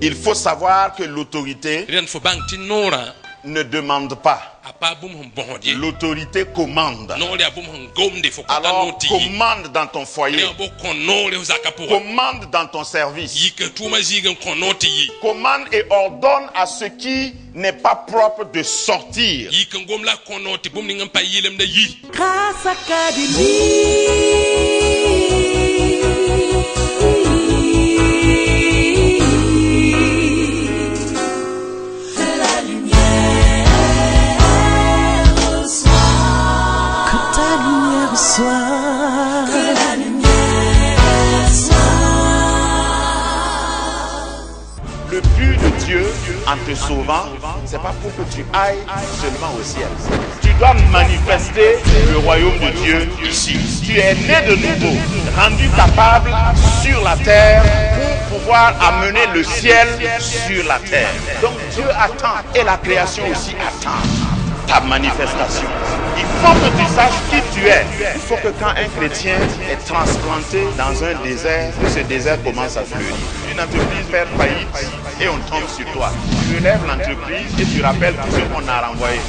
Il faut savoir que l'autorité ne demande pas. L'autorité commande. Alors commande dans ton foyer. Commande dans ton service. Commande et ordonne à ce qui n'est pas propre de sortir. Grâce Académie. Le but de Dieu en te sauvant, c'est pas pour que tu ailles seulement au ciel. Tu dois manifester le royaume de Dieu ici. Tu es né de nouveau, rendu capable sur la terre pour pouvoir amener le ciel sur la terre. Donc Dieu attend et la création aussi attend ta manifestation. Il faut que tu saches qui tu es. Il faut que quand un chrétien est transplanté dans un désert, que ce désert commence à fleurir. Une entreprise fait faillite et on tombe sur toi. Tu relèves l'entreprise et tu rappelles tous ceux qu'on a renvoyés.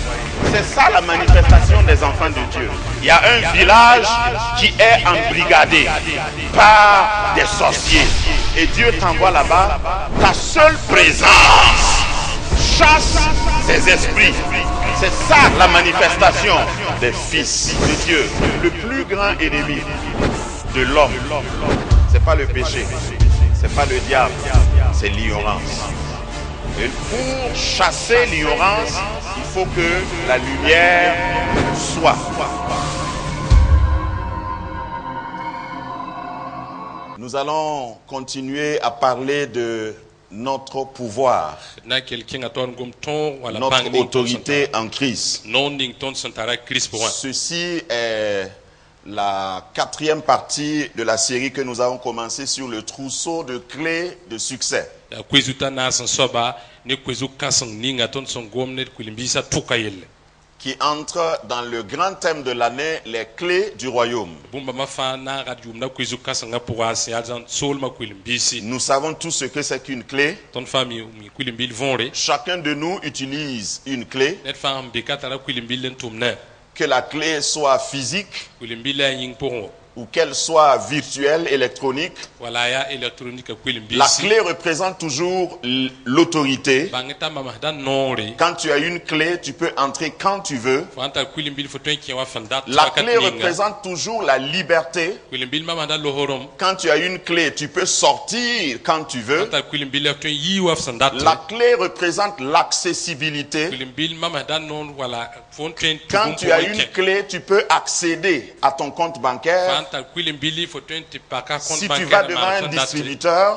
C'est ça la manifestation des enfants de Dieu. Il y a un village qui est embrigadé par des sorciers. Et Dieu t'envoie là-bas. Ta seule présence chasse ces esprits. C'est ça la manifestation des fils de Dieu. Le plus grand ennemi de l'homme, c'est pas le péché, c'est pas le diable, c'est l'ignorance. Et pour chasser l'ignorance, il faut que la lumière soit. Nous allons continuer à parler de notre pouvoir, notre autorité en Christ. Ceci est la 4e partie de la série que nous avons commencé sur le trousseau de clés de succès. Qui entre dans le grand thème de l'année, les clés du royaume. Nous savons tous ce que c'est qu'une clé. Chacun de nous utilise une clé. Que la clé soit physique ou qu'elle soit virtuelle, électronique. La clé représente toujours l'autorité. Quand tu as une clé, tu peux entrer quand tu veux. La clé représente toujours la liberté. Quand tu as une clé, tu peux sortir quand tu veux. La clé représente l'accessibilité. Quand tu as une clé, tu peux accéder à ton compte bancaire. Si tu vas devant un distributeur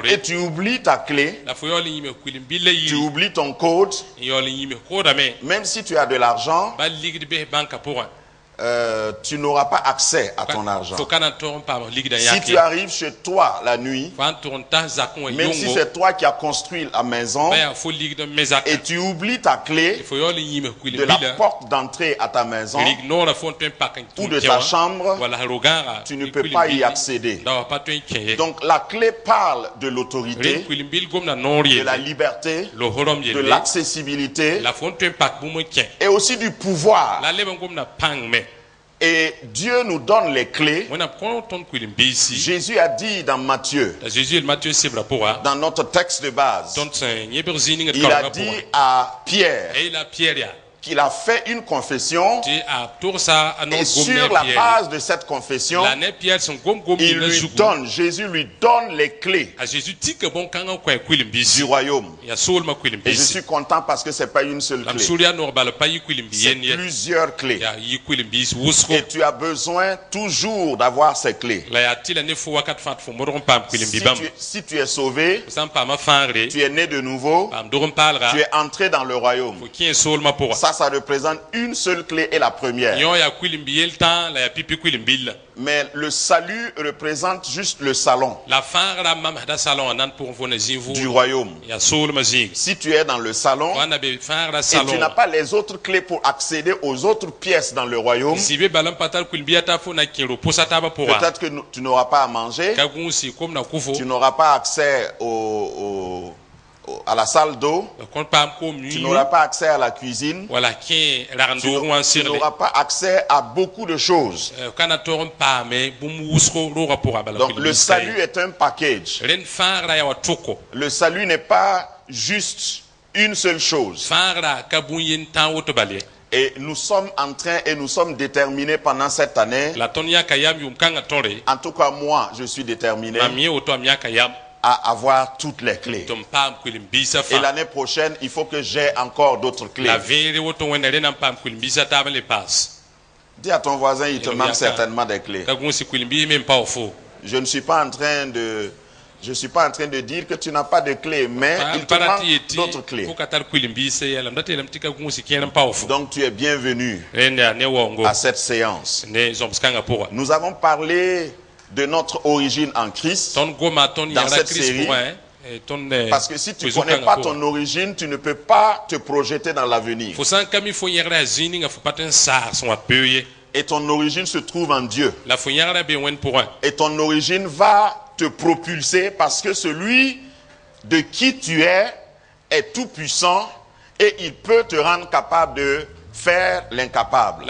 et tu oublies ta clé, tu oublies ton code, même si tu as de l'argent, tu n'auras pas accès à ton argent. Si tu arrives chez toi la nuit, même si c'est toi qui as construit la maison, et tu oublies ta clé de la porte d'entrée à ta maison ou de ta chambre, tu ne peux pas y accéder. Donc la clé parle de l'autorité, de la liberté, de l'accessibilité et aussi du pouvoir. Et Dieu nous donne les clés. Jésus a dit dans Matthieu, dans notre texte de base, il a dit à Pierre qu'il a fait une confession et sur la base de cette confession, Jésus lui donne les clés du royaume. Et je suis content parce que ce n'est pas une seule clé, c'est plusieurs clés. Et tu as besoin toujours d'avoir ces clés. Si tu es sauvé, tu es né de nouveau, tu es entré dans le royaume. Ça ça représente une seule clé et la première. Mais le salut représente juste le salon du royaume. Si tu es dans le salon et tu n'as pas les autres clés pour accéder aux autres pièces dans le royaume, peut-être que tu n'auras pas à manger, tu n'auras pas accès à la salle d'eau, tu n'auras pas accès à la cuisine, tu n'auras pas accès à beaucoup de choses. Donc le salut est un package. Le salut n'est pas juste une seule chose. Et nous sommes en train et nous sommes déterminés pendant cette année. En tout cas, moi, je suis déterminé à avoir toutes les clés. Et l'année prochaine, il faut que j'ai encore d'autres clés. Dis à ton voisin, il te manque certainement des clés. Je ne suis pas en train de... Je ne suis pas en train de dire que tu n'as pas de clés, mais il te manque d'autres clés. Donc tu es bienvenu à cette séance. Nous avons parlé de notre origine en Christ dans cette série. Parce que si tu ne connais pas ton origine, tu ne peux pas te projeter dans l'avenir. Et ton origine se trouve en Dieu. Et ton origine va te propulser parce que celui de qui tu es tout puissant et il peut te rendre capable de faire l'incapable.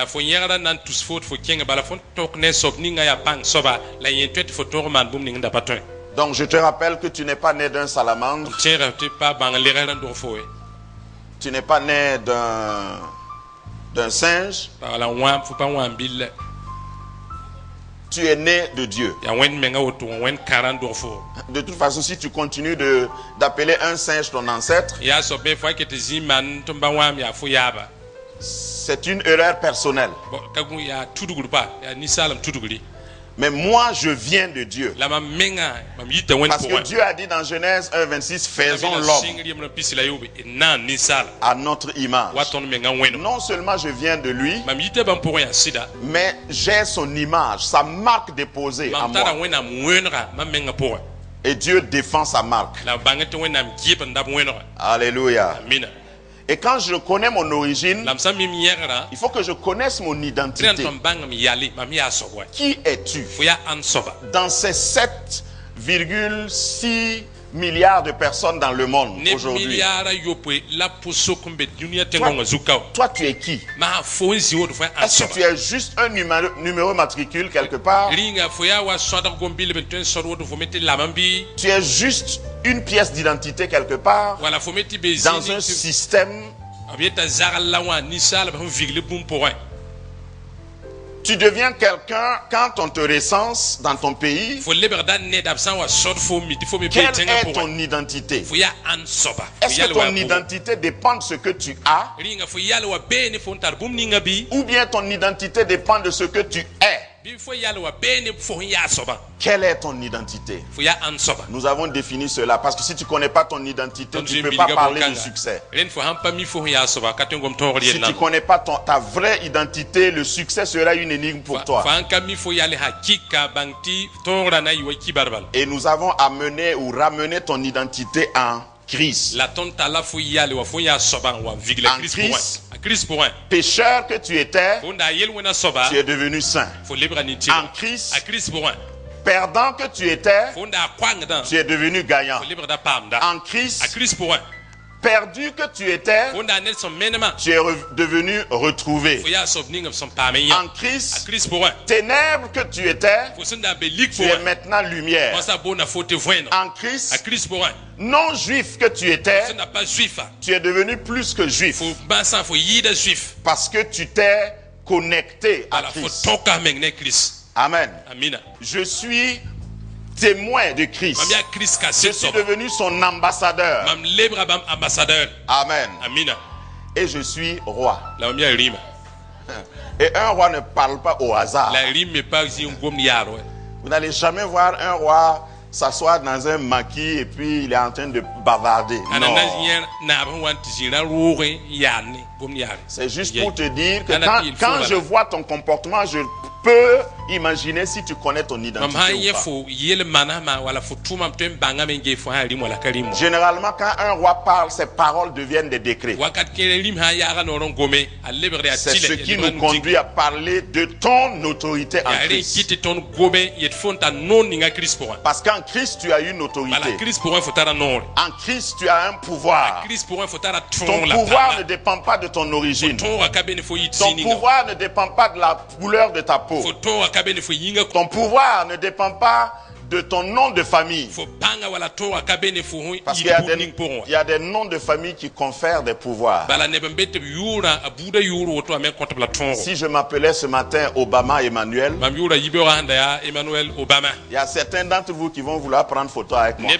Donc je te rappelle que tu n'es pas né d'un salamandre. Tu n'es pas né d'un singe. Tu es né de Dieu. De toute façon, si tu continues d'appeler un singe ton ancêtre, c'est une erreur personnelle. Mais moi, je viens de Dieu. Parce que Dieu a dit dans Genèse 1:26, faisons l'homme à notre image. Non seulement je viens de lui, mais j'ai son image, sa marque déposée en moi. Et Dieu défend sa marque. Alléluia. Et quand je connais mon origine, il faut que je connaisse mon identité. Qui es-tu? Dans ces 7,6 milliards de personnes dans le monde aujourd'hui, toi tu es qui? Est-ce que tu es juste un numéro matricule quelque part? Tu es juste une pièce d'identité quelque part dans un système? Tu deviens quelqu'un quand on te recense dans ton pays. Quelle est ton identité? Est-ce que ton identité dépend de ce que tu as? Ou bien ton identité dépend de ce que tu es? Quelle est ton identité? Nous avons défini cela parce que si tu ne connais pas ton identité, tu ne peux pas parler de succès. Si tu ne connais pas ta vraie identité, le succès sera une énigme pour toi. Et nous avons amené ou ramené ton identité en Christ. En Christ, pécheur que tu étais, tu es devenu saint. En Christ, perdant que tu étais, tu es devenu gagnant. En Christ, perdu que tu étais, tu es devenu retrouvé. En Christ, ténèbres que tu étais, tu es maintenant lumière. En Christ, non juif que tu étais, tu es devenu plus que juif. Parce que tu t'es connecté à Christ. Amen. Je suis témoin de Christ. Je suis devenu son ambassadeur. Amen. Et je suis roi. Et un roi ne parle pas au hasard. Vous n'allez jamais voir un roi s'asseoir dans un maquis et puis il est en train de bavarder. Non. C'est juste pour te dire que quand je vois ton comportement, je peux imaginer si tu connais ton identité ou pas. Généralement, quand un roi parle, ses paroles deviennent des décrets. C'est ce qui nous conduit à parler de ton autorité en Christ. Parce qu'en Christ, tu as une autorité. En Christ, tu as un pouvoir. Ton pouvoir ne dépend pas de ton origine. Ton pouvoir ne dépend pas de la couleur de ta peau. Ton pouvoir ne dépend pas de ton nom de famille. Parce qu'il y a des noms de famille qui confèrent des pouvoirs. Si je m'appelais ce matin Obama Emmanuel, il y a certains d'entre vous qui vont vouloir prendre photo avec moi.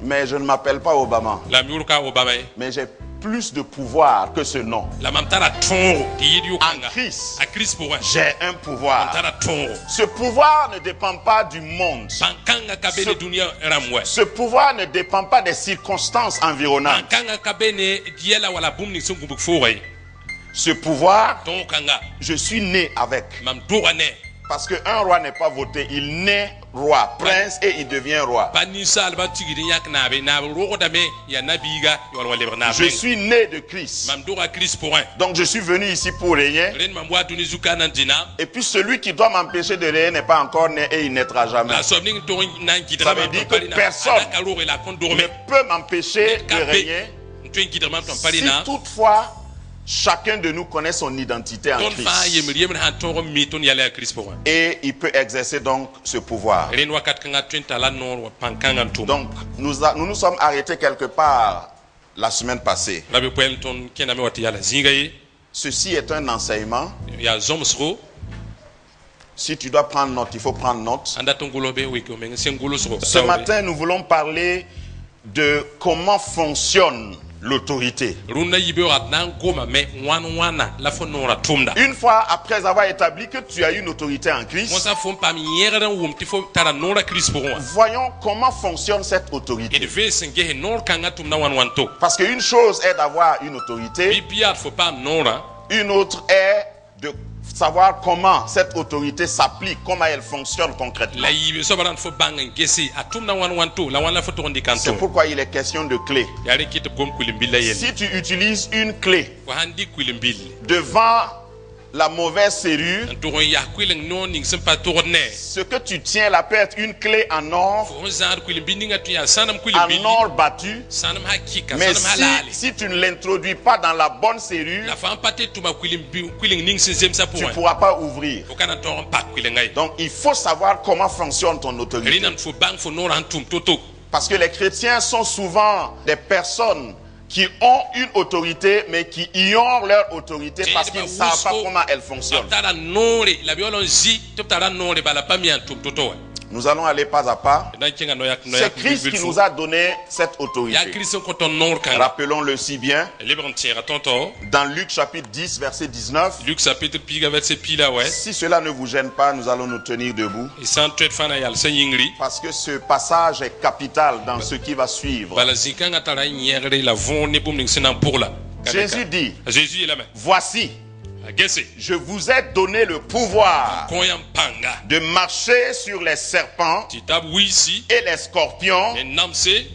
Mais je ne m'appelle pas Obama. Mais j'ai plus de pouvoir que ce nom. En Christ, j'ai un pouvoir. Ce pouvoir ne dépend pas du monde. Ce pouvoir ne dépend pas des circonstances environnantes. Ce pouvoir, je suis né avec. Parce qu'un roi n'est pas voté, il naît roi, prince et il devient roi. Je suis né de Christ. Donc je suis venu ici pour régner. Et puis celui qui doit m'empêcher de régner n'est pas encore né et il naîtra jamais. Ça veut dire que personne ne peut m'empêcher de régner si toutefois chacun de nous connaît son identité en Christ. Et il peut exercer donc ce pouvoir. Donc nous nous sommes arrêtés quelque part la semaine passée. Ceci est un enseignement. Si tu dois prendre note, il faut prendre note. Ce matin, nous voulons parler de comment fonctionne l'autorité. Une fois après avoir établi que tu as une autorité en Christ, voyons comment fonctionne cette autorité. Parce qu'une chose est d'avoir une autorité, une autre est de savoir comment cette autorité s'applique, comment elle fonctionne concrètement. C'est pourquoi il est question de clé. Si tu utilises une clé devant la mauvaise serrure, ce que tu tiens là peut être une clé en or battu, mais si tu ne l'introduis pas dans la bonne serrure, tu ne pourras pas ouvrir. Donc il faut savoir comment fonctionne ton autorité. Parce que les chrétiens sont souvent des personnes qui ont une autorité mais qui ignorent leur autorité parce qu'ils ne savent pas comment elle fonctionne. Nous allons aller pas à pas. C'est Christ qui nous a donné cette autorité. Rappelons-le si bien. Dans Luc chapitre 10 verset 19. Si cela ne vous gêne pas, nous allons nous tenir debout. Parce que ce passage est capital dans ce qui va suivre. Jésus dit, voici, je vous ai donné le pouvoir de marcher sur les serpents et les scorpions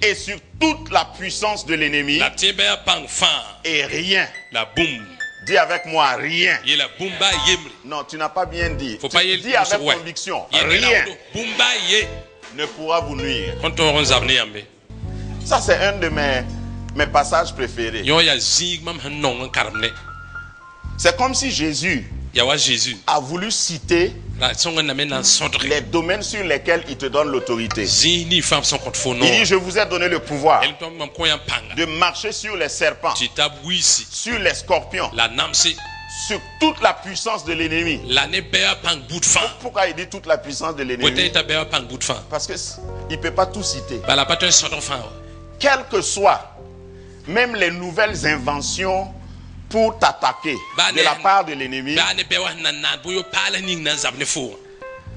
et sur toute la puissance de l'ennemi. Et rien. Dis avec moi, rien. Non, tu n'as pas bien dit. Dis avec conviction, rien ne pourra vous nuire. Ça, c'est un de mes passages préférés. C'est comme si Jésus a voulu citer les domaines sur lesquels il te donne l'autorité. Il dit, je vous ai donné le pouvoir de marcher sur les serpents, sur les scorpions, sur toute la puissance de l'ennemi. Pourquoi il dit toute la puissance de l'ennemi? Parce qu'il ne peut pas tout citer. Quelles que soient même les nouvelles inventions pour t'attaquer de la part de l'ennemi,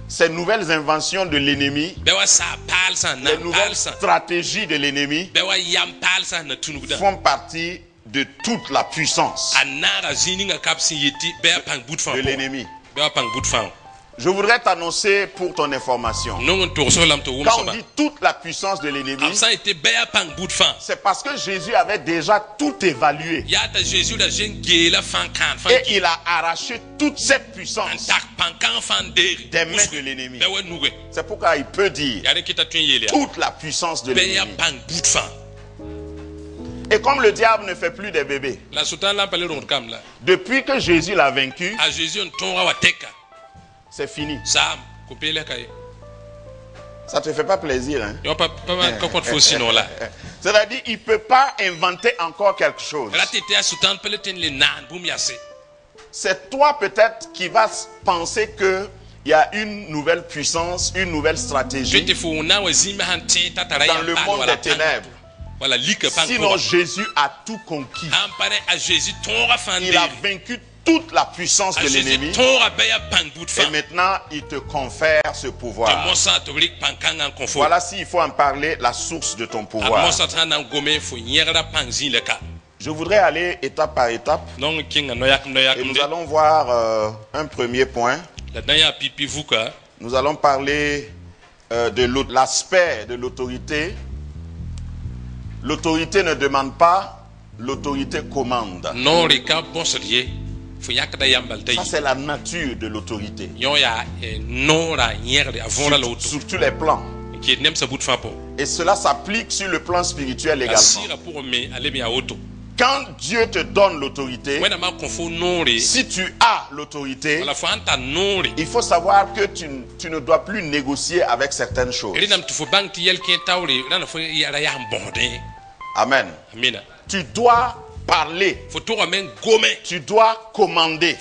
ces nouvelles inventions de l'ennemi, les nouvelles stratégies de l'ennemi font partie de toute la puissance de l'ennemi. Je voudrais t'annoncer pour ton information. Quand on dit toute la puissance de l'ennemi, c'est parce que Jésus avait déjà tout évalué. Et il a arraché toute cette puissance des mains de l'ennemi. C'est pourquoi il peut dire toute la puissance de l'ennemi. Et comme le diable ne fait plus des bébés, depuis que Jésus l'a vaincu, c'est fini. Ça te fait pas plaisir, hein? C'est-à-dire il ne peut pas inventer encore quelque chose. C'est toi peut-être qui vas penser qu'il y a une nouvelle puissance, une nouvelle stratégie dans le monde des ténèbres. Sinon Jésus a tout conquis. Il a vaincu toute la puissance de l'ennemi. Et maintenant, il te confère ce pouvoir. Voilà, s'il faut en parler, la source de ton pouvoir. Je voudrais aller étape par étape. Et nous allons voir un premier point. Nous allons parler de l'aspect de l'autorité. L'autorité ne demande pas, l'autorité commande. Ça, c'est la nature de l'autorité. Sur tous les plans. Et cela s'applique sur le plan spirituel également. Quand Dieu te donne l'autorité, si tu as l'autorité, il faut savoir que tu ne dois plus négocier avec certaines choses. Amen. Tu dois parler. Tu dois commander.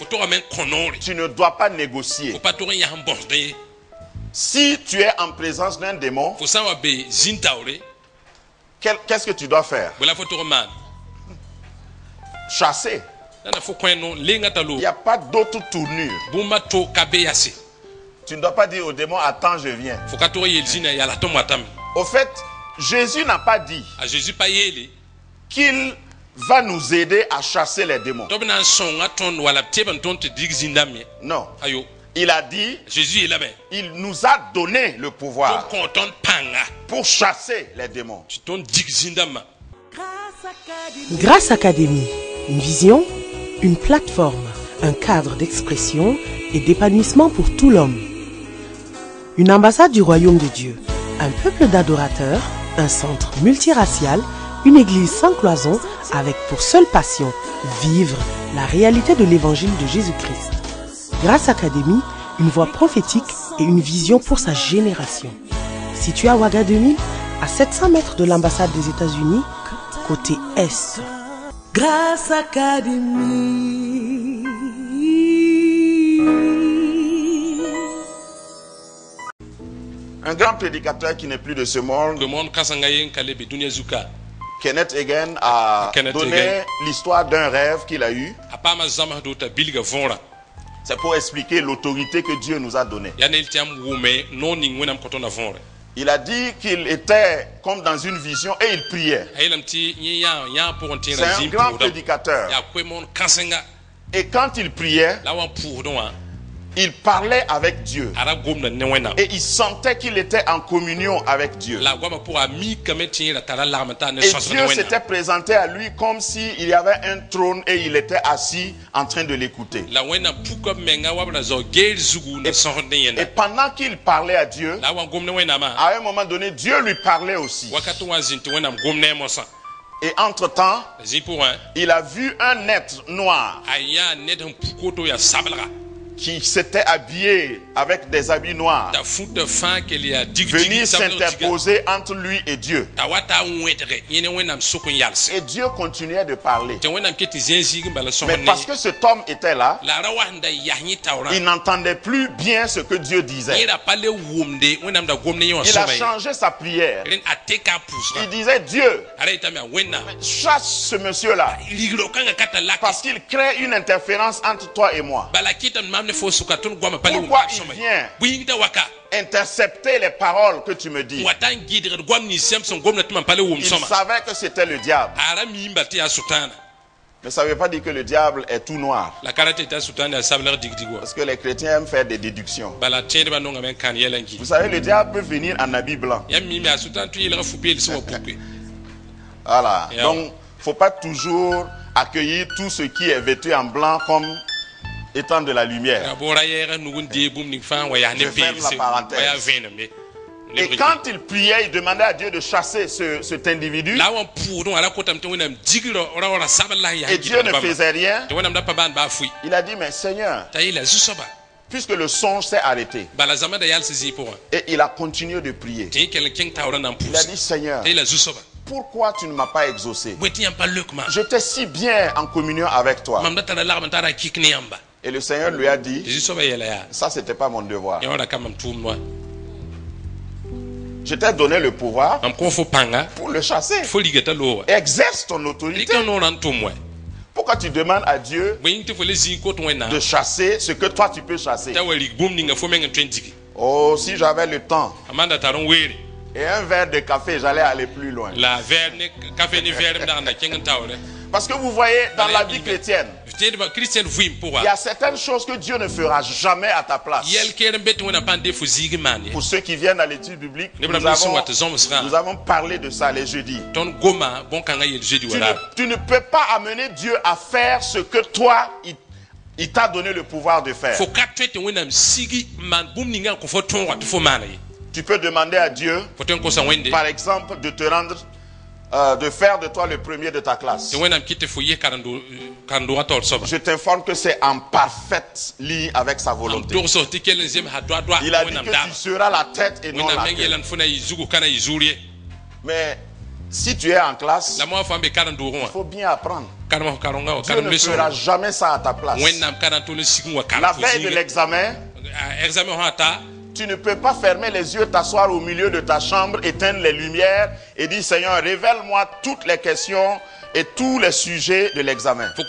Tu ne dois pas négocier. Si tu es en présence d'un démon, qu'est-ce que tu dois faire? Chasser. Il n'y a pas d'autre tournure. Tu ne dois pas dire au démon, attends, je viens. Au fait, Jésus n'a pas dit qu'il va nous aider à chasser les démons. Non. Il a dit, il nous a donné le pouvoir pour chasser les démons. Grâce Académie, une vision, une plateforme, un cadre d'expression et d'épanouissement pour tout l'homme. Une ambassade du royaume de Dieu, un peuple d'adorateurs, un centre multiracial, une église sans cloison avec pour seule passion vivre la réalité de l'évangile de Jésus-Christ. Grâce Académie, une voix prophétique et une vision pour sa génération. Situé à Ouagadougou, à 700 mètres de l'ambassade des États-Unis, côté Est. Grâce Académie. Un grand prédicateur qui n'est plus de ce monde, Kenneth Hagin, a donné l'histoire d'un rêve qu'il a eu. C'est pour expliquer l'autorité que Dieu nous a donnée. Il a dit qu'il était comme dans une vision et il priait. C'est un grand prédicateur. Et quand il priait, il parlait avec Dieu. Et il sentait qu'il était en communion avec Dieu. Et Dieu s'était présenté à lui comme s'il y avait un trône et il était assis en train de l'écouter. Et pendant qu'il parlait à Dieu, à un moment donné, Dieu lui parlait aussi. Et entre-temps, il a vu un être noir qui s'était habillé avec des habits noirs venir s'interposer entre lui et Dieu. Et Dieu continuait de parler. Mais parce que cet homme était là, il n'entendait plus bien ce que Dieu disait. Il a changé sa prière. Il disait, Dieu, chasse ce monsieur-là parce qu'il crée une interférence entre toi et moi. Pourquoi il vient intercepter les paroles que tu me dis? Il savait que c'était le diable. Mais ça ne veut pas dire que le diable est tout noir. Parce que les chrétiens aiment faire des déductions. Vous savez, le diable peut venir en habit blanc. Voilà. Donc, il ne faut pas toujours accueillir tout ce qui est vêtu en blanc comme étant de la lumière. Je ferme la parenthèse. Et quand il priait, il demandait à Dieu de chasser cet individu. Et Dieu ne faisait rien. Il a dit, mais Seigneur, puisque le songe s'est arrêté, et il a continué de prier. Il a dit, Seigneur, pourquoi tu ne m'as pas exaucé? J'étais si bien en communion avec toi. Et le Seigneur lui a dit, ça c'était pas mon devoir. Je t'ai donné le pouvoir pour le chasser. Exerce ton autorité. Pourquoi tu demandes à Dieu de chasser ce que toi tu peux chasser? Oh, si j'avais le temps et un verre de café, j'allais aller plus loin. Parce que vous voyez, dans la vie chrétienne, il y a certaines choses que Dieu ne fera jamais à ta place. Pour ceux qui viennent à l'étude biblique, nous avons parlé de ça les jeudis. Tu ne peux pas amener Dieu à faire ce que toi, il t'a donné le pouvoir de faire. Tu peux demander à Dieu, par exemple, de te rendre, de faire de toi le premier de ta classe. Je t'informe que c'est en parfaite ligne avec sa volonté. Il a dit que tu seras la tête et non la queue. Mais si tu es en classe, il faut bien apprendre. Dieu ne fera jamais ça à ta place. La veille de l'examen, tu ne peux pas fermer les yeux, t'asseoir au milieu de ta chambre, éteindre les lumières et dire, Seigneur, révèle-moi toutes les questions et tous les sujets de l'examen. Quelle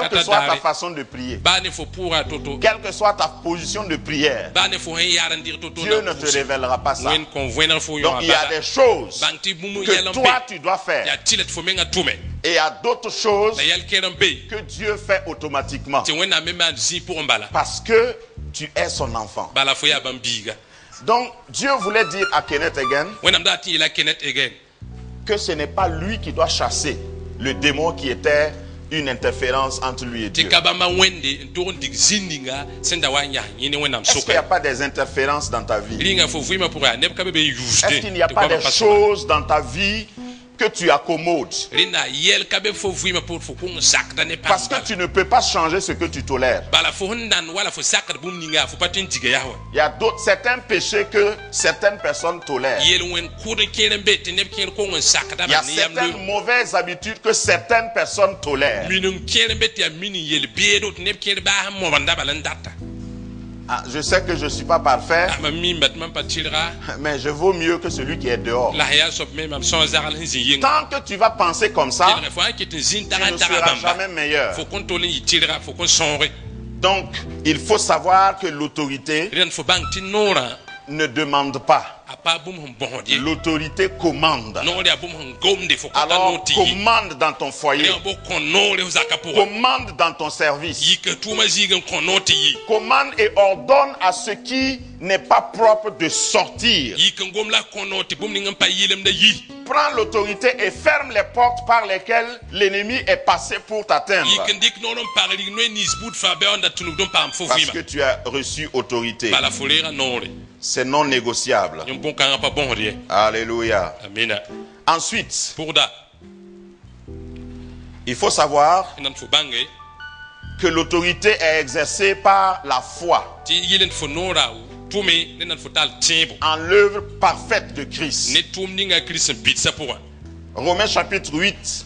que soit ta façon de prier, quelle que soit ta position de prière, Dieu ne te révélera pas ça. Donc il y a des choses que toi tu dois faire. Et il y a d'autres choses que Dieu fait automatiquement. Parce que tu es son enfant. Donc Dieu voulait dire à Kenneth Hagin que ce n'est pas lui qui doit chasser le démon qui était une interférence entre lui et Dieu. Est-ce qu'il n'y a pas des interférences dans ta vie? Est-ce qu'il n'y a pas des choses dans ta vie que tu accommodes? Parce que tu ne peux pas changer ce que tu tolères. Il y a certains péchés que certaines personnes tolèrent. Il y a certaines mauvaises habitudes que certaines personnes tolèrent. Ah, je sais que je ne suis pas parfait, mais je vaux mieux que celui qui est dehors. Tant que tu vas penser comme ça, tu ne seras jamais meilleur. Donc, il faut savoir que l'autorité ne demande pas. L'autorité commande. Alors commande dans ton foyer. Commande dans ton service. Commande et ordonne à ce qui n'est pas propre de sortir. Prends l'autorité et ferme les portes par lesquelles l'ennemi est passé pour t'atteindre. Parce que tu as reçu autorité. C'est non négociable. Alléluia. Ensuite, il faut savoir que l'autorité est exercée par la foi en l'œuvre parfaite de Christ. Romains chapitre 8,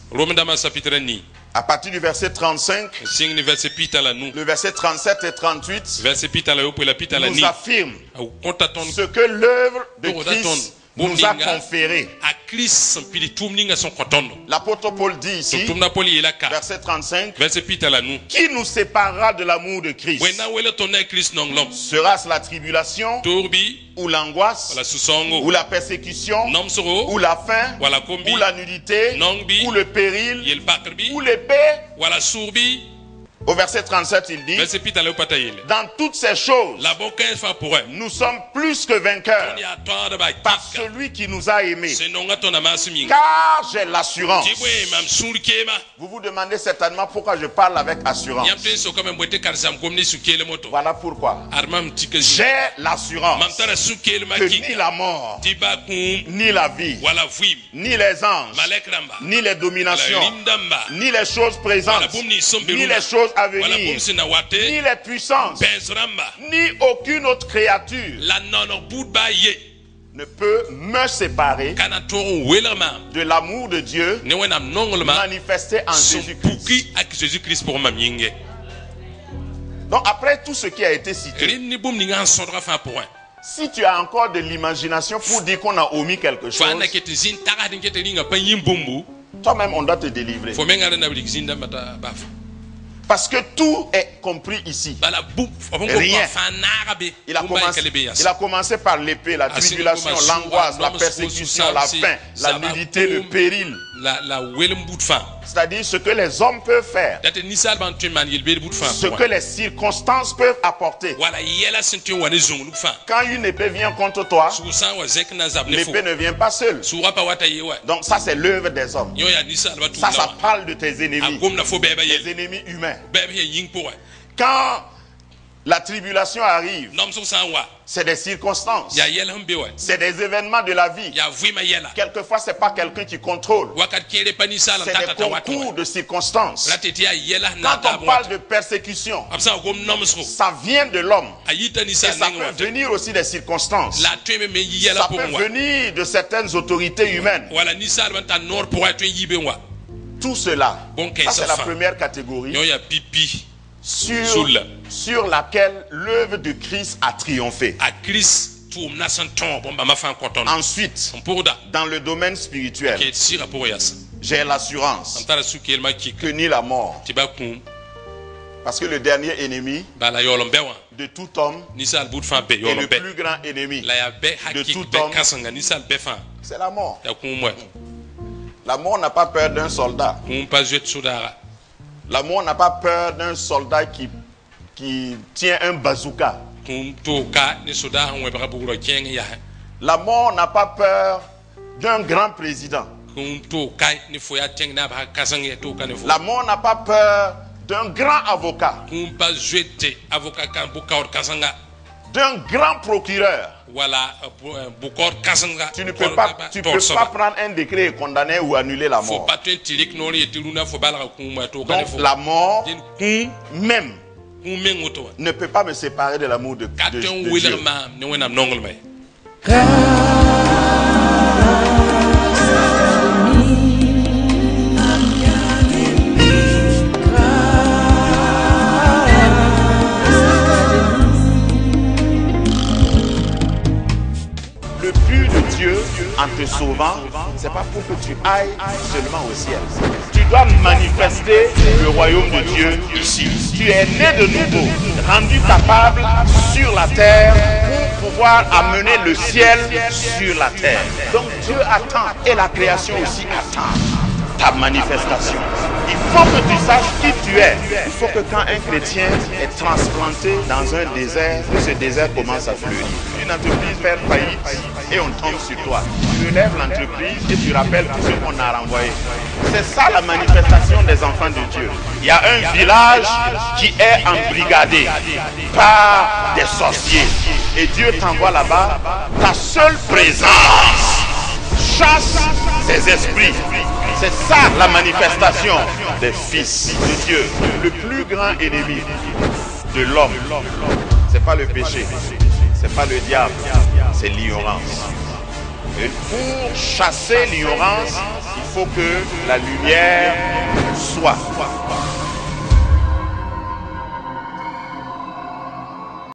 à partir du verset 35, le verset 37 et 38 nous affirme ce que l'œuvre de Christ nous a conféré. L'apôtre Paul dit ici, verset 35, qui nous séparera de l'amour de Christ? Sera-ce la tribulation, ou l'angoisse, ou la persécution, ou la faim, ou la nudité, ou le péril, ou l'épée? Au verset 37, il dit, dans toutes ces choses, nous sommes plus que vainqueurs par celui qui nous a aimés. Car j'ai l'assurance. Vous vous demandez certainement pourquoi je parle avec assurance. Voilà pourquoi. J'ai l'assurance que ni la mort, ni la vie, ni les anges, ni les dominations, ni les choses présentes, ni les choses à venir, ni les puissances, ni aucune autre créature ne peut me séparer de l'amour de Dieu manifesté en Jésus-Christ. Donc après tout ce qui a été cité, si tu as encore de l'imagination pour dire qu'on a omis quelque chose, toi-même on doit te délivrer. Parce que tout est compris ici. Rien. Il a commencé par l'épée, la tribulation, l'angoisse, la persécution, la faim, la nudité, le péril. C'est-à-dire ce que les hommes peuvent faire, ce que les circonstances peuvent apporter. Quand une épée vient contre toi, l'épée ne vient pas seule. Donc ça c'est l'œuvre des hommes. Ça parle de tes ennemis, les ennemis humains. Quand la tribulation arrive, c'est des circonstances, c'est des événements de la vie. Quelquefois c'est pas quelqu'un qui contrôle, c'est des concours de circonstances. Quand on parle de persécution, ça vient de l'homme, et ça peut venir aussi des circonstances. Ça peut venir de certaines autorités humaines. Tout cela, ça c'est la première catégorie sur laquelle l'œuvre de Christ a triomphé. Ensuite, dans le domaine spirituel, j'ai l'assurance que ni la mort, parce que le dernier ennemi de tout homme et le plus grand ennemi de tout homme, c'est la mort. La mort n'a pas peur d'un soldat. La mort n'a pas peur d'un soldat qui tient un bazooka. La mort n'a pas peur d'un grand président. La mort n'a pas peur d'un grand avocat, d'un grand procureur. Tu ne peux pas prendre un décret et condamner ou annuler la mort. Donc la mort même ne peut pas me séparer de l'amour de Dieu. En te sauvant, c'est pas pour que tu ailles seulement au ciel. Tu dois manifester le royaume de Dieu ici. Tu es né de nouveau, rendu capable sur la terre pour pouvoir amener le ciel sur la terre. Donc Dieu attend et la création aussi attend ta manifestation. Il faut que tu saches qui tu es. Il faut que quand un chrétien est transplanté dans un désert, que ce désert commence à fleurir. Une entreprise fait faillite et on tombe sur toi. Tu relèves l'entreprise et tu rappelles tout ce qu'on a renvoyé. C'est ça la manifestation des enfants de Dieu. Il y a un village qui est embrigadé par des sorciers. Et Dieu t'envoie là-bas. Ta seule présence chasse ces esprits. C'est ça la manifestation des fils de Dieu. Le plus grand ennemi de l'homme, c'est pas le péché, c'est pas le diable, c'est l'ignorance. Et pour chasser l'ignorance, il faut que la lumière soit.